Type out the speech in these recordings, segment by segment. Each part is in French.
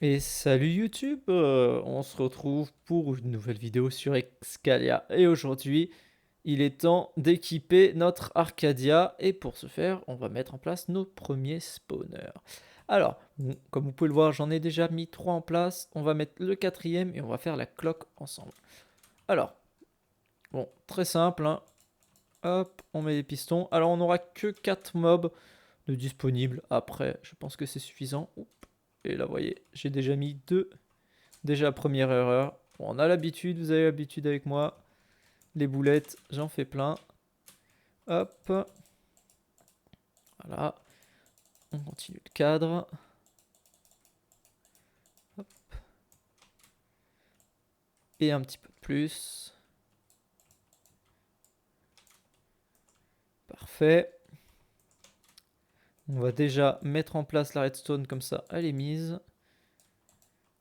Et salut YouTube, on se retrouve pour une nouvelle vidéo sur Excalia. Et aujourd'hui, il est temps d'équiper notre Arcadia. Et pour ce faire, on va mettre en place nos premiers spawners. Alors, comme vous pouvez le voir, j'en ai déjà mis 3 en place. On va mettre le quatrième et on va faire la cloque ensemble. Alors, bon, très simple, hein. Hop, on met les pistons. Alors, on n'aura que 4 mobs de disponibles. Après, je pense que c'est suffisant. Oup. Et là, vous voyez, j'ai déjà mis 2. Déjà, première erreur. Bon, on a l'habitude, vous avez l'habitude avec moi. Les boulettes, j'en fais plein. Hop. Voilà. On continue le cadre. Hop. Et un petit peu plus. Parfait. On va déjà mettre en place la redstone comme ça, elle est mise.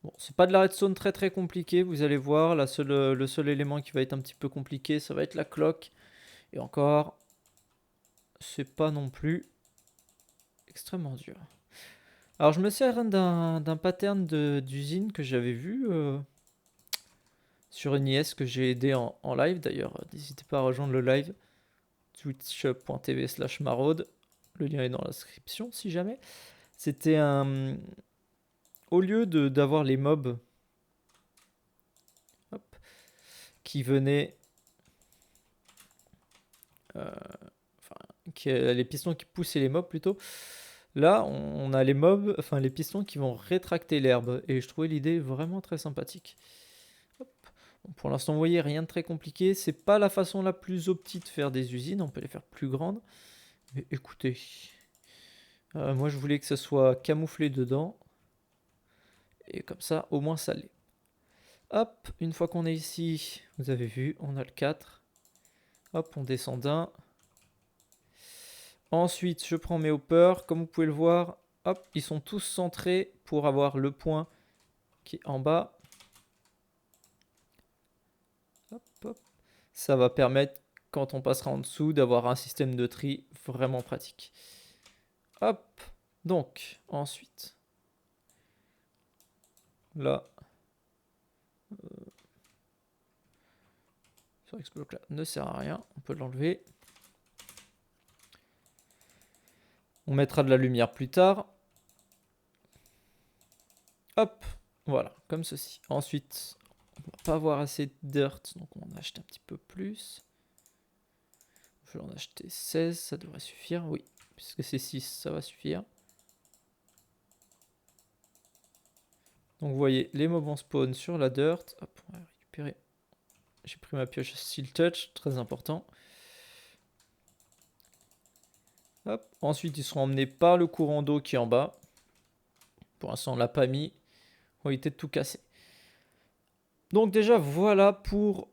Bon, c'est pas de la redstone très très compliqué, vous allez voir. Le seul élément qui va être un petit peu compliqué, ça va être la cloque. Et encore, c'est pas non plus extrêmement dur. Alors je me sers d'un pattern d'usine que j'avais vu sur une IS que j'ai aidé en live. D'ailleurs, n'hésitez pas à rejoindre le live twitch.tv/maraude. Le lien est dans la description si jamais. C'était un... Au lieu d'avoir les mobs hop, qui venaient... les pistons qui poussaient les mobs plutôt. Là, on a les mobs, enfin les pistons qui vont rétracter l'herbe. Et je trouvais l'idée vraiment très sympathique. Hop. Bon, pour l'instant, vous voyez, rien de très compliqué. C'est pas la façon la plus optique de faire des usines. On peut les faire plus grandes. Mais écoutez, moi je voulais que ça soit camouflé dedans. Et comme ça, au moins ça l'est. Hop, une fois qu'on est ici, vous avez vu, on a le 4. Hop, on descend d'un. Ensuite, je prends mes hoppers. Comme vous pouvez le voir, hop, ils sont tous centrés pour avoir le point qui est en bas. Hop, hop. Ça va permettre, quand on passera en dessous, d'avoir un système de tri vraiment pratique. Hop, donc, ensuite, là, ce bloc-là ne sert à rien, on peut l'enlever. On mettra de la lumière plus tard. Hop, voilà, comme ceci. Ensuite, on va pas avoir assez de dirt, donc on en achète un petit peu plus. Je vais en acheter 16, ça devrait suffire, oui. Puisque c'est 6, ça va suffire. Donc vous voyez, les mobs vont spawn sur la dirt. Hop, on va récupérer. J'ai pris ma pioche Steel Touch, très important. Hop. Ensuite, ils seront emmenés par le courant d'eau qui est en bas. Pour l'instant, on l'a pas mis. On va éviter de tout casser. Donc déjà, voilà pour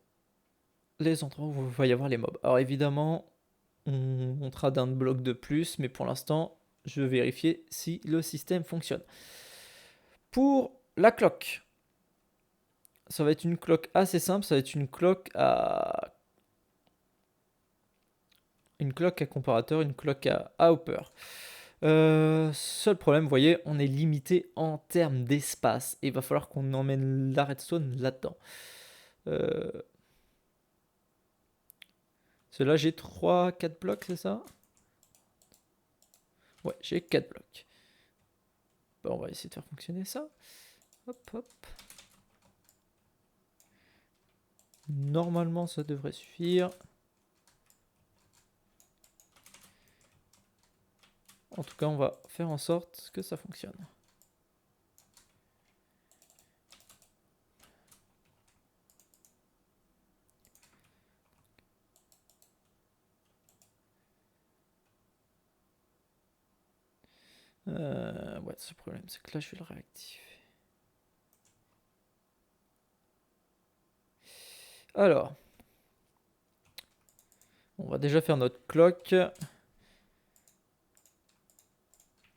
les endroits où il va y avoir les mobs. Alors évidemment, on montera d'un bloc de plus, mais pour l'instant, je vais vérifier si le système fonctionne. Pour la cloque, ça va être une cloque assez simple, ça va être une cloque à comparateur, une cloque à hopper. Seul problème, vous voyez, on est limité en termes d'espace. Et il va falloir qu'on emmène la redstone là-dedans. Cela, j'ai 3-4 blocs, c'est ça? Ouais, j'ai 4 blocs. Bon, on va essayer de faire fonctionner ça. Hop, hop. Normalement, ça devrait suffire. En tout cas, on va faire en sorte que ça fonctionne. Ouais, ce problème, c'est que là, je vais le réactiver. Alors, on va déjà faire notre clock.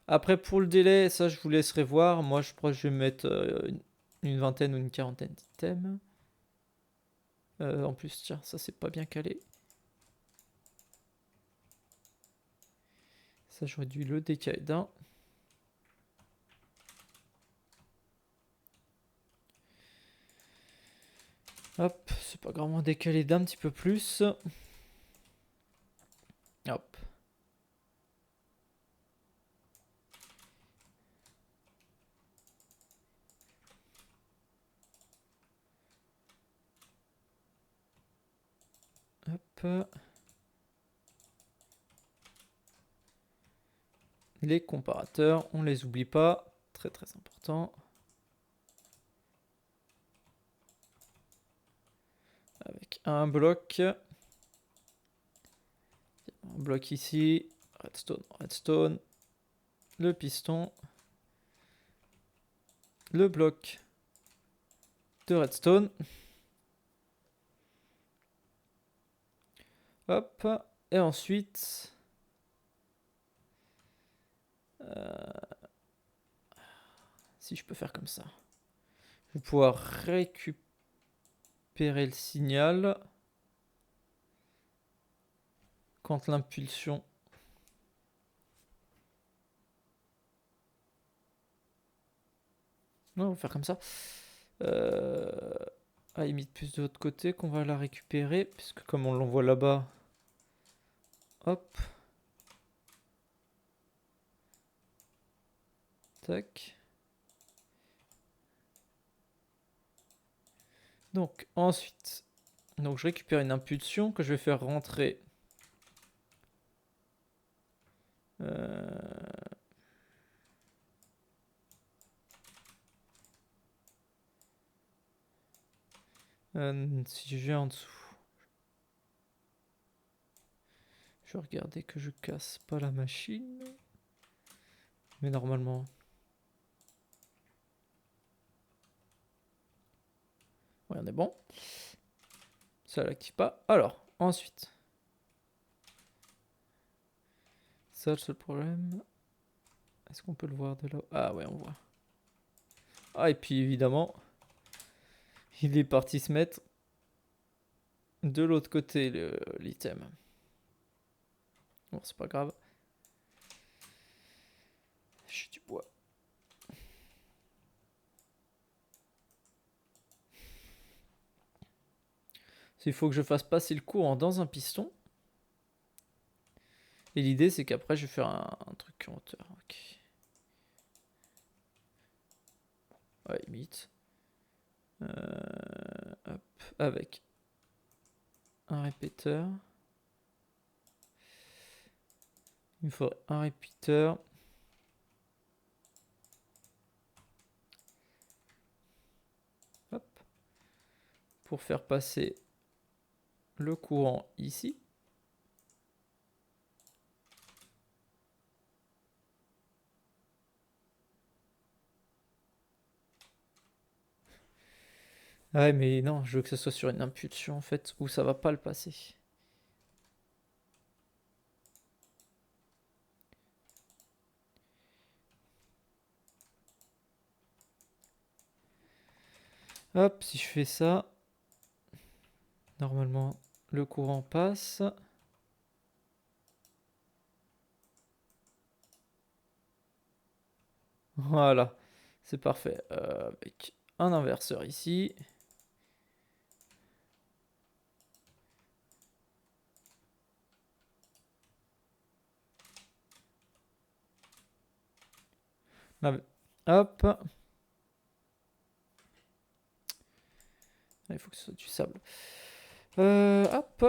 Après, pour le délai, ça, je vous laisserai voir. Moi, je crois que je vais mettre une vingtaine ou une quarantaine d'items. En plus, tiens, ça, c'est pas bien calé. Ça, j'aurais dû le décaler d'un. Hop, c'est pas grave, on va décaler d'un petit peu plus. Hop. Hop. Les comparateurs, on les oublie pas. Très très important. Avec un bloc. Un bloc ici. Redstone, redstone. Le piston. Le bloc de redstone. Hop. Et ensuite... si je peux faire comme ça. Je vais pouvoir récupérer le signal quand l'impulsion... Non, on va faire comme ça. À limite plus de l'autre côté qu'on va la récupérer, puisque comme on l'envoie là-bas... Hop. Tac. Donc ensuite, donc je récupère une impulsion que je vais faire rentrer. Si je vais en dessous, je vais regarder que je casse pas la machine. Mais normalement, ouais, on est bon. Ça l'active pas. Alors, ensuite, ça le seul problème. Est-ce qu'on peut le voir de là? Ah ouais, on voit. Ah, et puis évidemment, il est parti se mettre de l'autre côté, l'item. Bon, c'est pas grave. J'ai du bois. Il faut que je fasse passer le courant dans un piston. Et l'idée, c'est qu'après, je vais faire un truc en hauteur. Ok. Ouais, limite. Hop, avec un répéteur. Il me faudrait un répéteur. Hop. Pour faire passer le courant ici. Ouais, mais non, je veux que ce soit sur une impulsion en fait, où ça va pas le passer. Hop, si je fais ça, normalement le courant passe. Voilà, c'est parfait. Avec un inverseur ici. Hop. Il faut que ce soit du sable. Hop.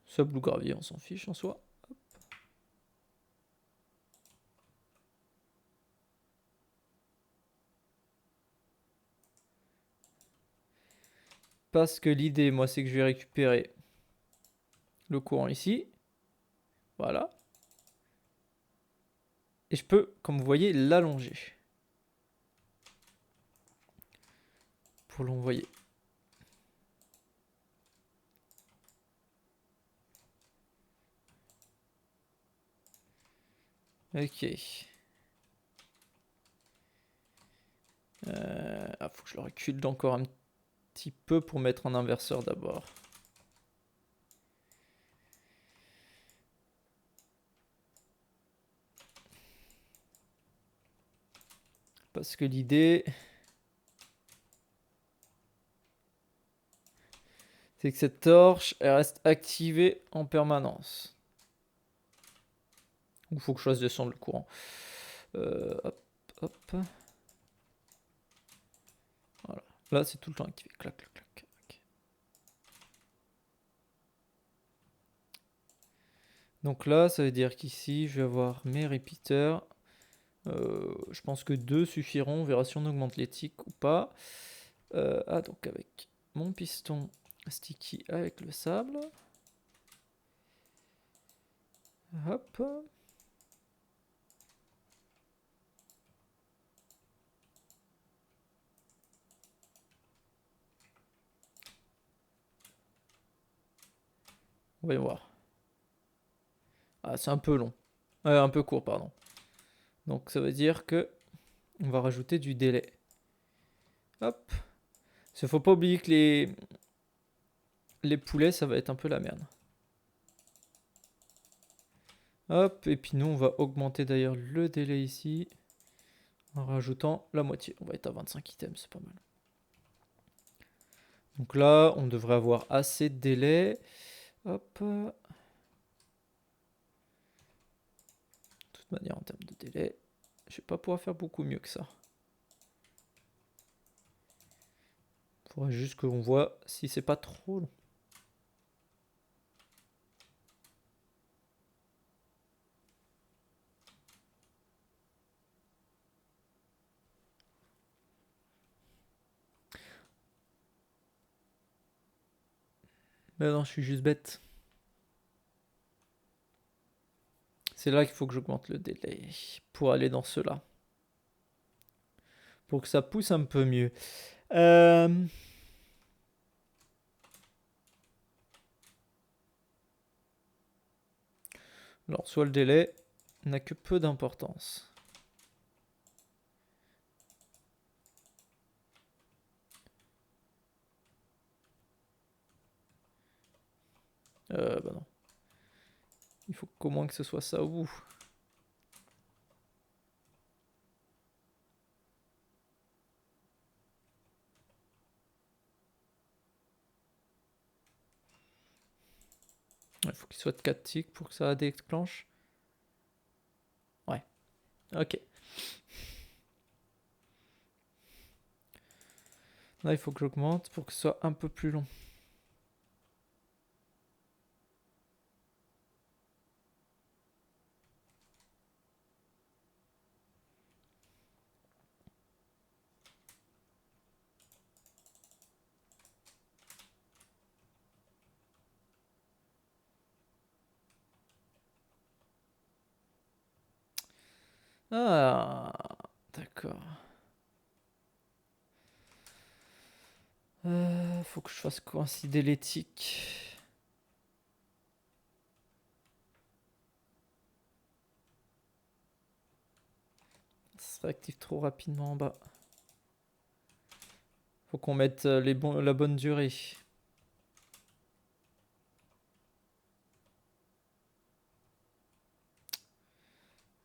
Sable ou gravier, on s'en fiche en soi. Hop. Parce que l'idée, moi, c'est que je vais récupérer le courant ici. Voilà. Et je peux, comme vous voyez, l'allonger. Pour l'envoyer. Ok. Faut que je le recule d'encore un petit peu pour mettre un inverseur d'abord. Parce que l'idée... c'est que cette torche, elle reste activée en permanence. Il faut que je fasse descendre le courant. Hop, hop. Voilà. Là, c'est tout le temps activé. Clac, clac, clac. Ok. Donc là, ça veut dire qu'ici, je vais avoir mes repeaters. Je pense que 2 suffiront. On verra si on augmente les ticks ou pas. Donc avec mon piston sticky avec le sable. Hop. Voyons voir. Ah, c'est un peu long. Un peu court, pardon. Donc ça veut dire que on va rajouter du délai. Hop. Il faut pas oublier que les poulets, ça va être un peu la merde. Hop, et puis nous, on va augmenter d'ailleurs le délai ici en rajoutant la moitié. On va être à 25 items, c'est pas mal. Donc là, on devrait avoir assez de délai. Hop. De toute manière, en termes de délai, je vais pas pouvoir faire beaucoup mieux que ça. Il faudrait juste qu'on voit si c'est pas trop long. Mais non, je suis juste bête. C'est là qu'il faut que j'augmente le délai pour aller dans cela. Pour que ça pousse un peu mieux. Alors, soit le délai n'a que peu d'importance. Bah non. Il faut qu'au moins que ce soit ça au bout. Il faut qu'il soit de 4 ticks pour que ça déclenche. Ouais. Ok. Là, il faut que j'augmente pour que ce soit un peu plus long. Ah, d'accord. Faut que je fasse coïncider les ticks. Ça se réactive trop rapidement en bas. Faut qu'on mette la bonne durée.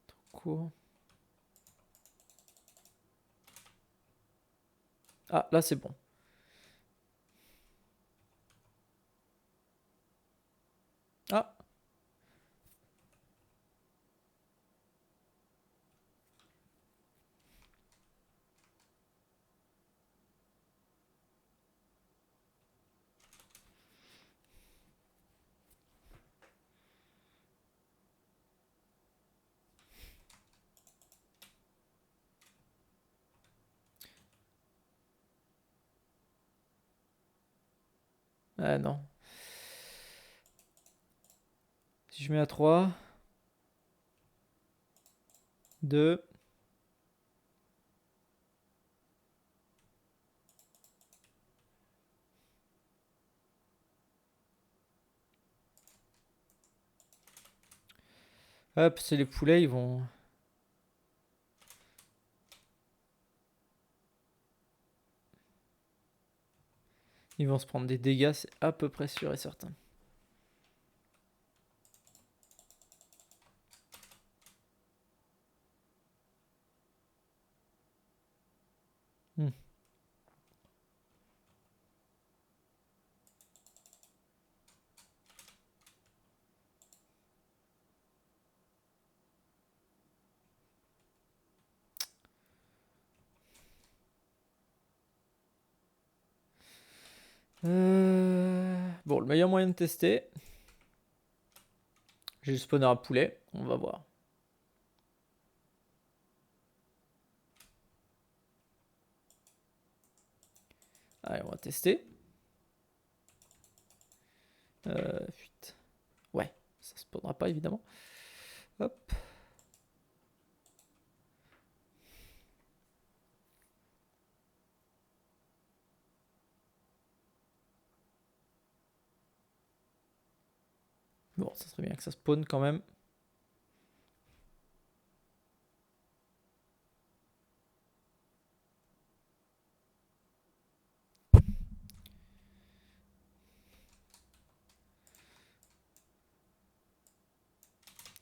Trop court. Ah, là c'est bon. Ah. Ah non. Si je mets à 3, 2, hop, c'est les poulets, ils vont se prendre des dégâts, c'est à peu près sûr et certain. Hmm. Bon, le meilleur moyen de tester. J'ai le spawner à poulet, on va voir. Allez, on va tester. Fuite. Ouais, ça spawnera pas évidemment. Hop. Bon, ça serait bien que ça spawn quand même.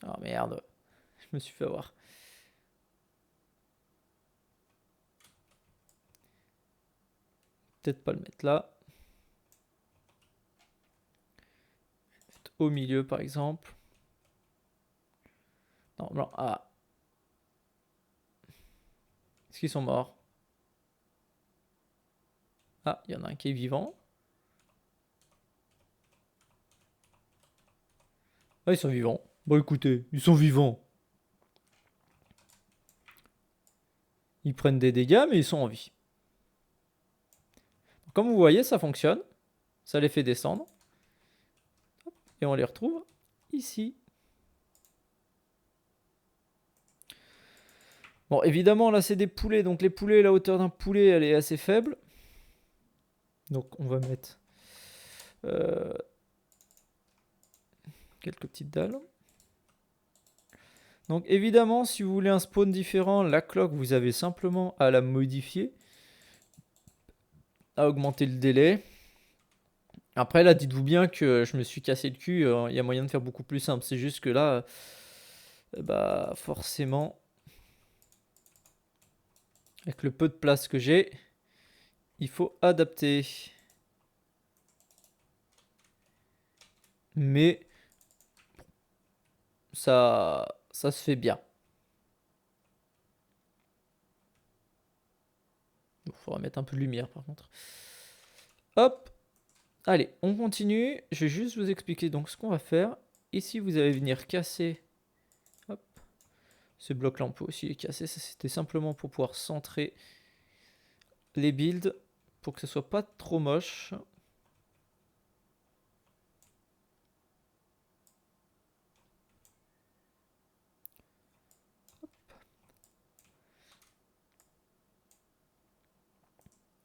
Ah merde, je me suis fait avoir. Peut-être pas le mettre là. Au milieu par exemple. Non, non, ah. Est-ce qu'ils sont morts? Ah, il y en a un qui est vivant. Ah, ils sont vivants. Bon, écoutez, ils sont vivants. Ils prennent des dégâts, mais ils sont en vie. Comme vous voyez, ça fonctionne. Ça les fait descendre. Et on les retrouve ici. Bon, évidemment, là, c'est des poulets. Donc, les poulets, la hauteur d'un poulet, elle est assez faible. Donc, on va mettre quelques petites dalles. Donc, évidemment, si vous voulez un spawn différent, la cloque, vous avez simplement à la modifier. À augmenter le délai. Après, là, dites-vous bien que je me suis cassé le cul. Il y a moyen de faire beaucoup plus simple. C'est juste que là, bah, forcément, avec le peu de place que j'ai, il faut adapter. Mais ça se fait bien. Il faudra mettre un peu de lumière par contre. Hop. Allez, on continue. Je vais juste vous expliquer donc ce qu'on va faire. Ici, vous allez venir casser. Hop. Ce bloc-là, on peut aussi les casser. Ça, c'était simplement pour pouvoir centrer les builds. Pour que ce soit pas trop moche.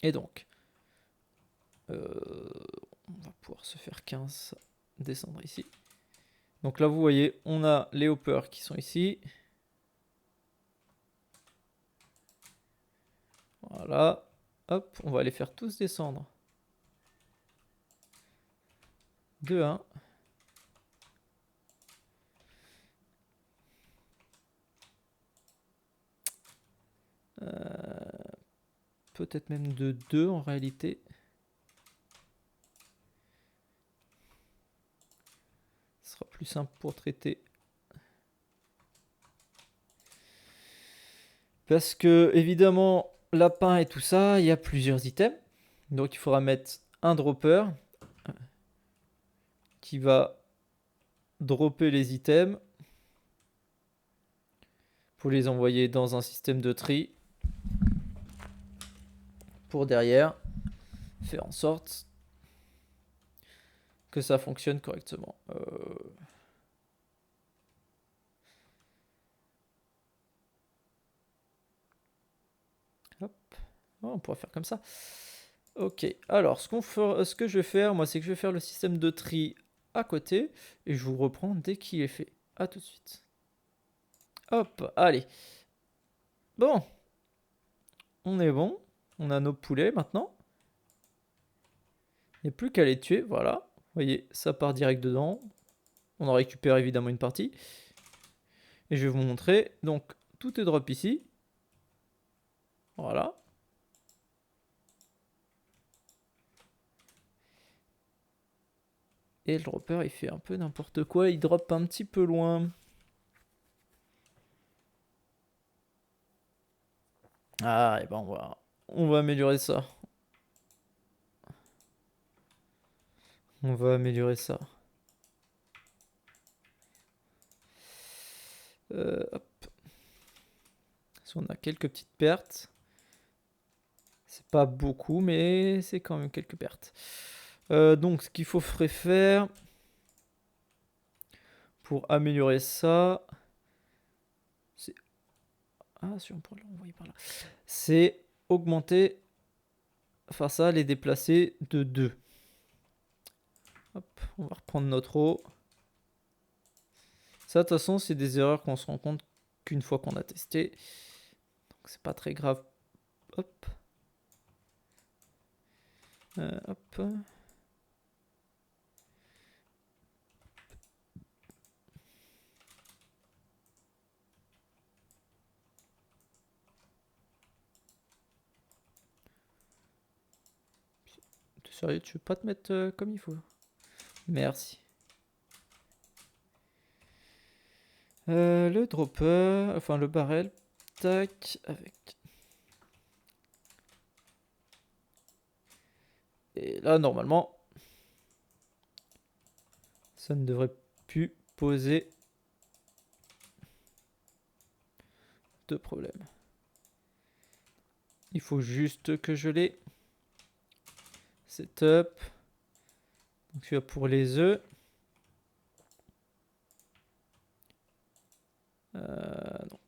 Et donc, on va pouvoir se faire 15, descendre ici. Donc là, vous voyez, on a les hoppers qui sont ici. Voilà. Hop, on va les faire tous descendre. De 1. Peut-être même de 2 en réalité. Ce sera plus simple pour traiter. Parce que, évidemment, lapin et tout ça, il y a plusieurs items. Donc il faudra mettre un dropper qui va dropper les items pour les envoyer dans un système de tri. Pour derrière, faire en sorte que ça fonctionne correctement. Hop. Oh, on pourra faire comme ça. Ok, alors ce que je vais faire, moi, c'est que je vais faire le système de tri à côté et je vous reprends dès qu'il est fait. A tout de suite. Hop, allez. Bon, on est bon. On a nos poulets maintenant. Il n'y a plus qu'à les tuer, voilà. Vous voyez, ça part direct dedans. On en récupère évidemment une partie. Et je vais vous montrer. Donc, tout est drop ici. Voilà. Et le dropper, il fait un peu n'importe quoi. Il drop un petit peu loin. Ah, et ben on va améliorer ça. On va améliorer ça. Hop. Si on a quelques petites pertes. C'est pas beaucoup, mais c'est quand même quelques pertes. Donc, ce qu'il faudrait faire pour améliorer ça, c'est... Ah, si on pourrait l'envoyer par là. C'est augmenter, enfin ça, les déplacer de 2. Hop, on va reprendre notre eau. Ça, de toute façon, c'est des erreurs qu'on se rend compte qu'une fois qu'on a testé. Donc, c'est pas très grave. Hop. Hop. T'es sérieux, tu veux pas te mettre comme il faut? Merci. Le dropper, enfin le barrel, tac, avec. Et là, normalement, ça ne devrait plus poser de problème. Il faut juste que je les setup. Donc celui-là pour les œufs. Non.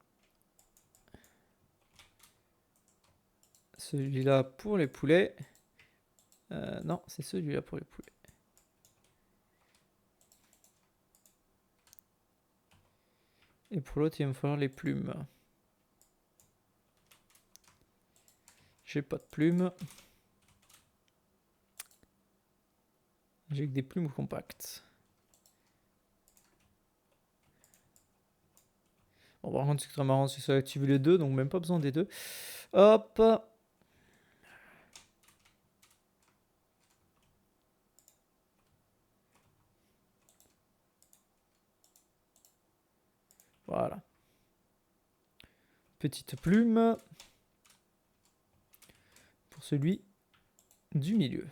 Celui-là pour les poulets. Non, c'est celui-là pour les poulets. Et pour l'autre, il va me falloir les plumes. J'ai pas de plumes. J'ai que des plumes compactes. Bon, par contre, c'est très marrant, c'est ça active les deux, donc même pas besoin des deux. Hop. Voilà. Petite plume. Pour celui du milieu.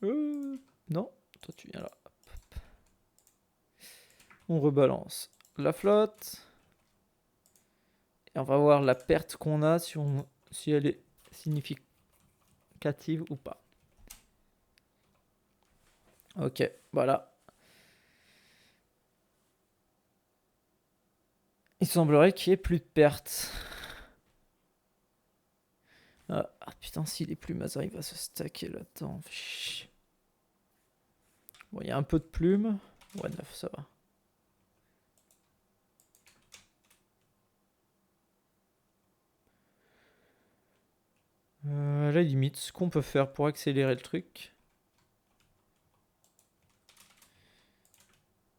Non, toi tu viens là. On rebalance la flotte. Et on va voir la perte qu'on a si elle est significative ou pas. Ok, voilà. Il semblerait qu'il n'y ait plus de pertes. Ah putain, si les plumes arrivent à se stacker là-dedans. Bon, il y a un peu de plumes. Ouais, 9, ça va. À la limite, ce qu'on peut faire pour accélérer le truc.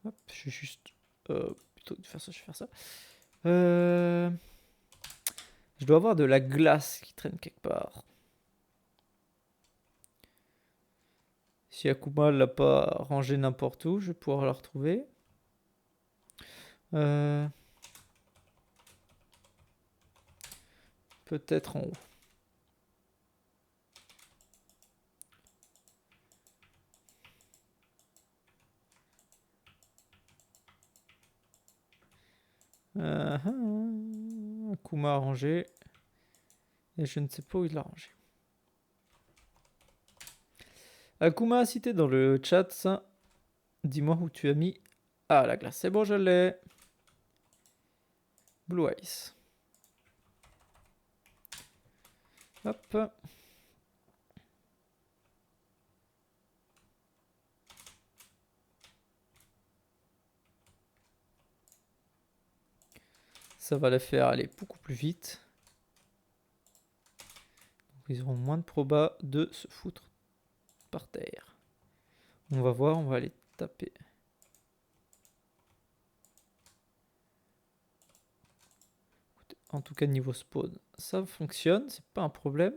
Hop, je vais juste... plutôt que de faire ça, je vais faire ça. Je dois avoir de la glace qui traîne quelque part. Si Akuma l'a pas rangé n'importe où, je vais pouvoir la retrouver. Peut-être en haut. Akuma a rangé. Et je ne sais pas où il l'a rangé. Akuma, si t'es dans le chat, ça, dis-moi où tu as mis. Ah, la glace, c'est bon, je l'ai. Blue Ice. Hop. Ça va les faire aller beaucoup plus vite. Donc, ils auront moins de proba de se foutre par terre. On va voir, on va aller taper. En tout cas, niveau spawn, ça fonctionne, c'est pas un problème.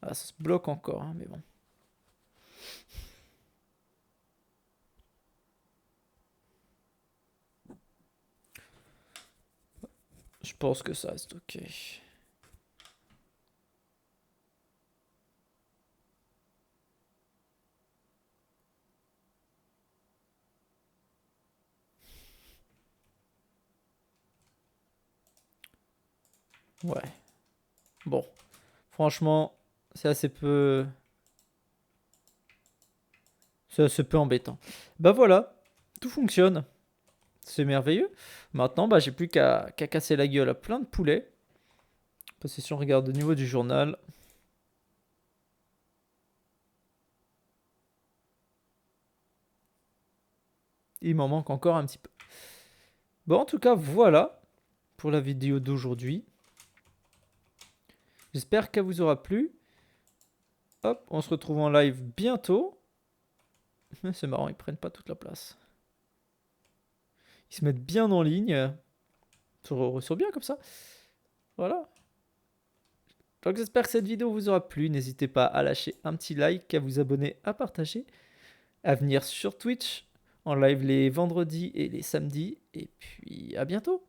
Ah, ça se bloque encore, hein, mais bon. Je pense que ça reste ok. Ouais. Bon. Franchement, c'est assez peu... C'est assez peu embêtant. Bah voilà. Tout fonctionne. C'est merveilleux. Maintenant, bah, j'ai plus qu'à casser la gueule à plein de poulets. Parce que si on regarde au niveau du journal, il m'en manque encore un petit peu. Bon, en tout cas, voilà pour la vidéo d'aujourd'hui. J'espère qu'elle vous aura plu. Hop, on se retrouve en live bientôt. C'est marrant, ils prennent pas toute la place. Ils se mettent bien en ligne. Sur bien comme ça. Voilà. Donc j'espère que cette vidéo vous aura plu. N'hésitez pas à lâcher un petit like, à vous abonner, à partager, à venir sur Twitch en live les vendredis et les samedis. Et puis à bientôt.